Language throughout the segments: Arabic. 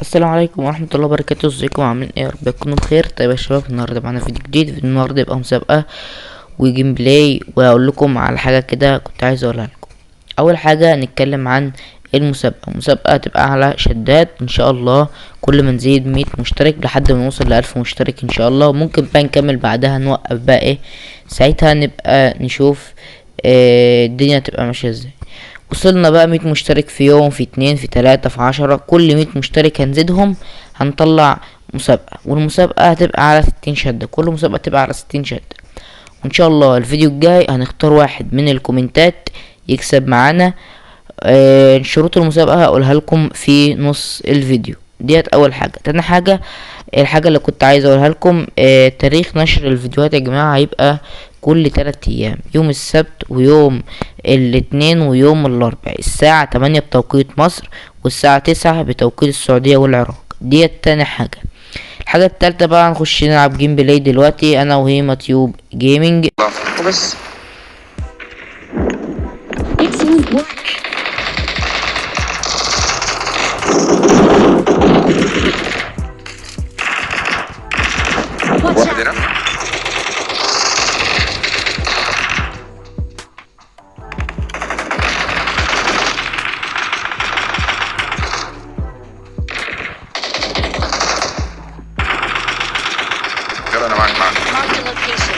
السلام عليكم ورحمة الله وبركاته. ازيكم عاملين ايه؟ يا رب تكونوا بخير. طيب يا شباب، النهارده معانا فيديو جديد. النهارده يبقى مسابقة وجيم بلاي، وهقول لكم على حاجة كده كنت عايز اقولها لكم. اول حاجة نتكلم عن المسابقة هتبقى على شدات ان شاء الله. كل ما نزيد 100 مشترك لحد ما نوصل ل1000 مشترك ان شاء الله. وممكن بقى نكمل بعدها، نوقف بقى ايه ساعتها، نبقى نشوف الدنيا تبقى ماشية ازاي. وصلنا بقى 100 مشترك في يوم، في 2، في 3، في 10. كل 100 مشترك هنزيدهم هنطلع مسابقة، والمسابقة هتبقى على 60 شدة. كل مسابقة تبقى على 60 شدة. وان شاء الله الفيديو الجاي هنختار واحد من الكومنتات يكسب معانا. شروط المسابقة هقولها لكم في نص الفيديو. ديت اول حاجة. تاني حاجة، الحاجة اللي كنت عايز اقولها لكم، تاريخ نشر الفيديوهات يا جماعة هيبقى كل 3 ايام، يوم السبت ويوم الاثنين ويوم الاربعاء، الساعة 8 بتوقيت مصر والساعة 9 بتوقيت السعودية والعراق. ديت تاني حاجة. الحاجة التالتة بقى، هنخش نلعب جيم بلاي دلوقتي انا وهيما تيوب جيمنج وبس. واحد هنا. يلا انا معاك. Mark the location.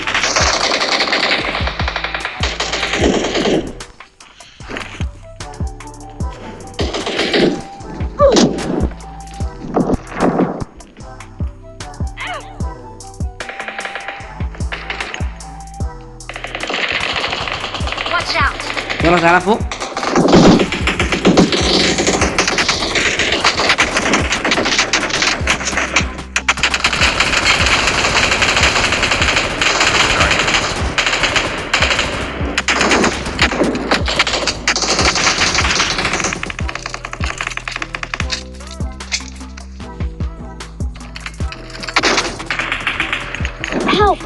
Watch out. يلا تعالى فوق. Help.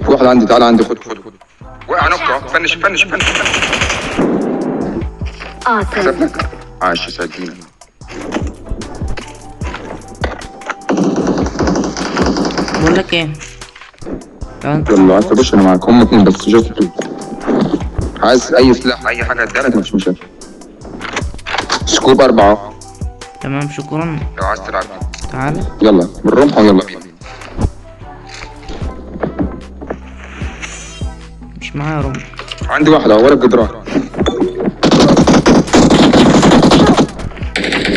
في واحد عندي، تعال عندي. خد وقع نقطة. فنش. Awesome. حسبلك. عاش يسعدني. بقول لك ايه، تعال يلا عايز تخش انا معاك. هم اتنين بس. شفت؟ عايز اي سلاح اي حاجة ادالك مش مشاكل. سكوب 4 تمام شكرا. لو عايز تلعب. تعالى يلا بالرمح ويلا بينا. مش معايا رمح. عندي واحدة ورا الجدران.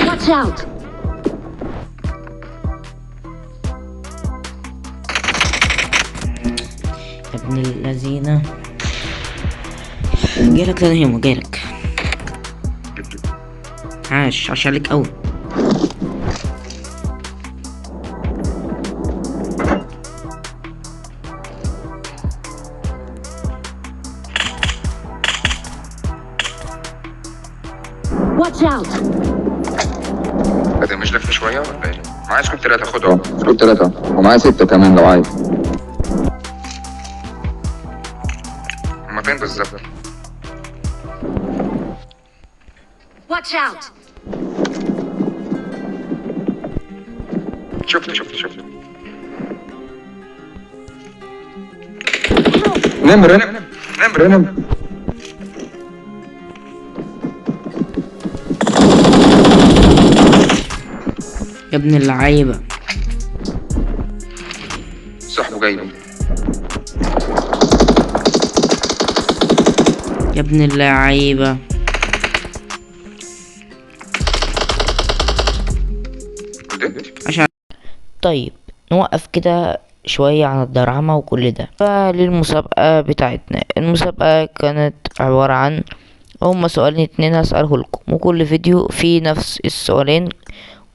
Watch out. يا ابن الذين، جايلك تاني هيما، جايلك. عاش عليك قوي. Watch out. ده مش لف شوية ولا ايه؟ معايا سكوب 3. خده. سكوب 3 ومعايا 6 كمان لو عايز. هما فين بالظبط؟ Watch out. شفت. نمر. يا ابن اللعيبة، صاحبه جاي لي. يا ابن اللعيبة. عشان طيب نوقف كده شوية عن الدراما وكل ده. فللمسابقة بتاعتنا، المسابقة كانت عبارة عن هما سؤالين اتنين هسأله لكم، وكل فيديو فيه نفس السؤالين.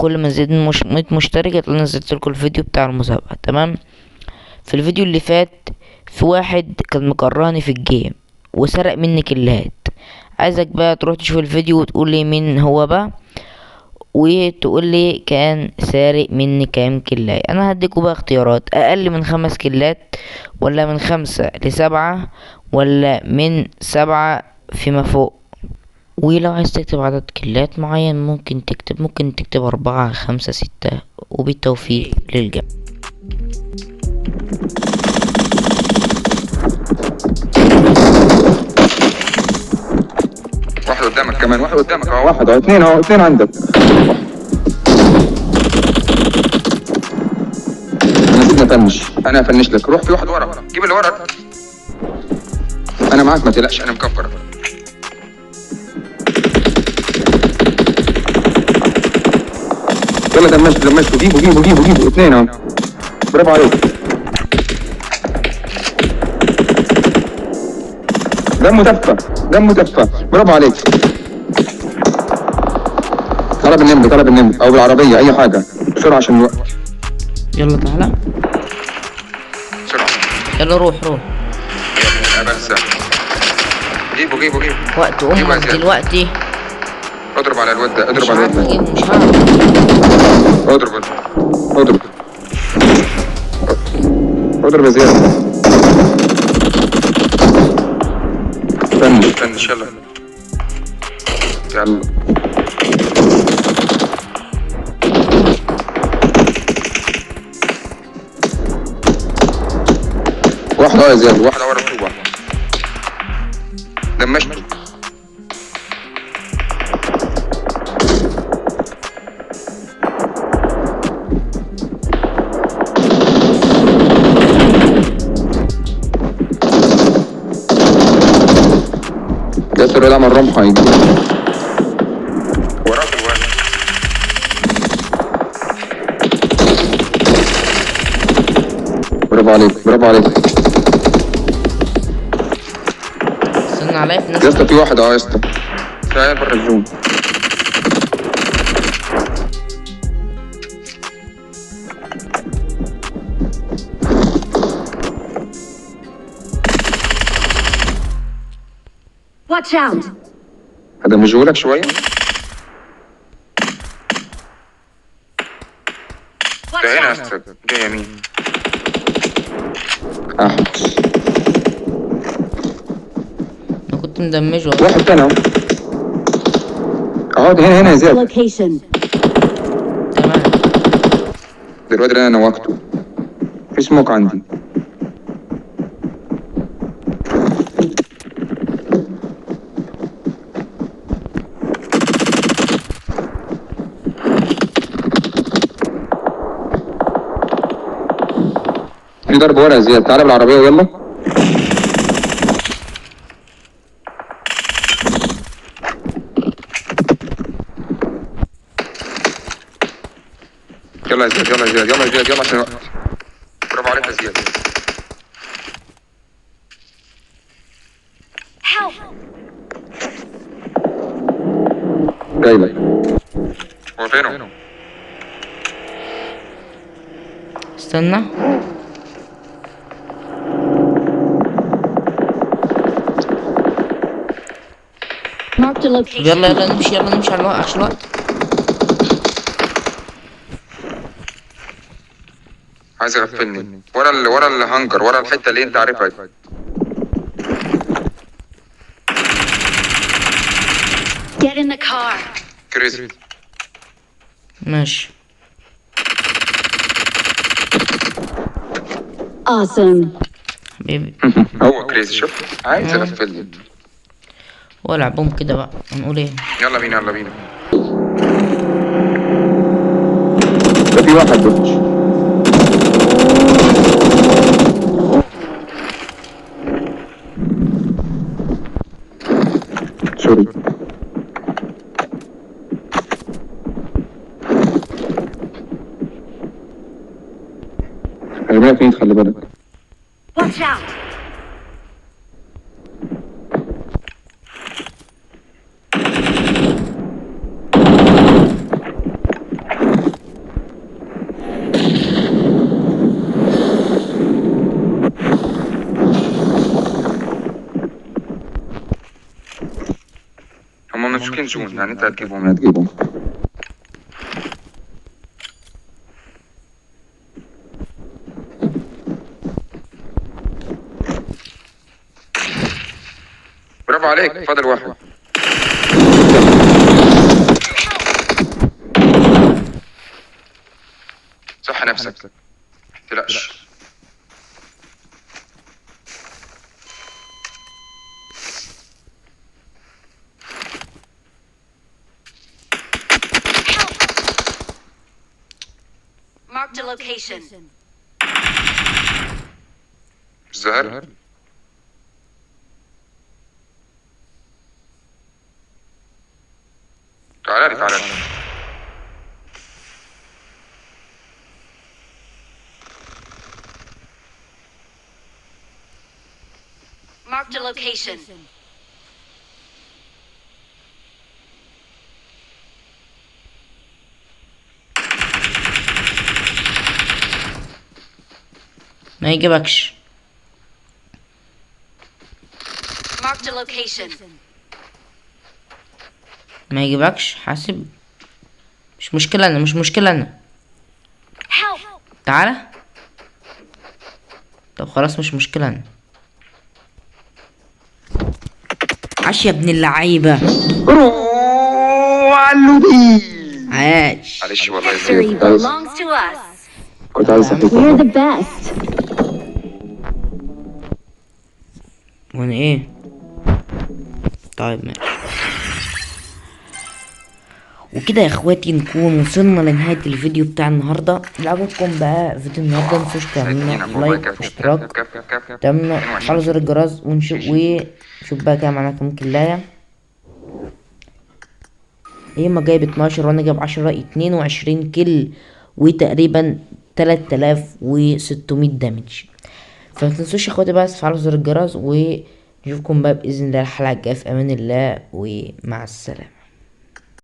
كل ما نزيد 100 مشترك هتلاقي نزلت لكم الفيديو بتاع المسابقة. تمام. في الفيديو اللي فات في واحد كان مكرهني في الجيم وسرق مني كلات. عايزك بقى تروح تشوف الفيديو وتقول لي مين هو بقى، وتقول لي كان سارق مني كام كلاية. انا هديكوا بقى اختيارات: اقل من 5 كلات، ولا من 5 ل7، ولا من 7 فيما فوق. ولو عايز تكتب عدد كلات معين ممكن تكتب 4 5 6، وبالتوفيق للجميع. واحد قدامك كمان، واحد قدامك اهو، واحد اهو، اثنين اهو، اثنين عندك. انا سيبني افنش، انا افنش لك. روح في واحد ورا، جيب اللي ورا. انا معاك ما تقلقش، انا مكفر. يلا دمشت، جيبوا اثنين اهو. برافو عليك. دمه تفة، برافو عليك. طلب النمر او بالعربية اي حاجة بسرعة عشان الوقت. يلا تعالى، بسرعة. يلا روح. بس جيبوا وقت جيبوا يا امك زياد. دلوقتي. اضرب على الواد ده، مش عارف اجيب، مش عارف. اضرب يا زياد. فنش يلا. واحدة يا زياد، واحدة ورا الطوبة. دمشته. ياسر ده عمل رمحة يجي وراك الواد. برافو عليك. استنى عليا في ناس. يا اسطى في واحد اهو يا اسطى، في عيال بره الزوم. Watch out! هذا مشغولك شوية. Watch ده هنا يا out! اسطى، ده يمين. انا كنت مدمجه. واحد تاني اهو. اهو ده هنا يا زياد. Location. تمام. دلوقتي اللي انا نوقته في سموك عندي. في ضرب ورا يا زياد، تعالى بالعربية يلا. يلا يا زياد عشان الوقت. برافو عليك يا زياد. Help! جاي لك. هو فينه؟ استنى. Mark the location. يلا نمشي على الوقت عشان الوقت. عايز يغفلني ورا الهانجر، ورا الحتة اللي انت عارفها دي. Get in the car. كريزي. ماشي. Awesome. حبيبي. هو كريزي، شوف عايز يغفلني. والعب بوم كده بقى، هنقول ايه؟ يلا بينا. ده في واحد بوش. سوري. خلي بالك. Watch out! كنزون يعني انت هتجيبهم. برافو عليك، فاضل واحد. صح نفسك، متقلقش. Marked a location. الزهر تعالى لي. Marked a location. ما يجيبكش. Marked a location. ما يجيبكش حاسب. مش مشكلة انا. Help! تعالى. طب خلاص مش مشكلة انا. عاش يا ابن اللعيبة. عاش. معلش والله Victory belongs to us. كنت عايز We're the best. وانا ايه؟ طيب ماشي. وكده يا اخواتي نكون وصلنا لنهاية الفيديو بتاع النهاردة. لو عجبكم بقى فيديو النهاردة متنسوش تعملنا لايك واشتراك، تعملنا على زر الجرس، ونشوف بقى كام معانا كام كلاية. هي ما جايب 12 وانا جايب 10، 22 كل وتقريبا 3600 دامج. فمتنسوش يا اخواتي بقى تفعلوا زر الجرس، ونشوفكم بقى بإذن الله الحلقة الجاية في امان الله، ومع السلامة.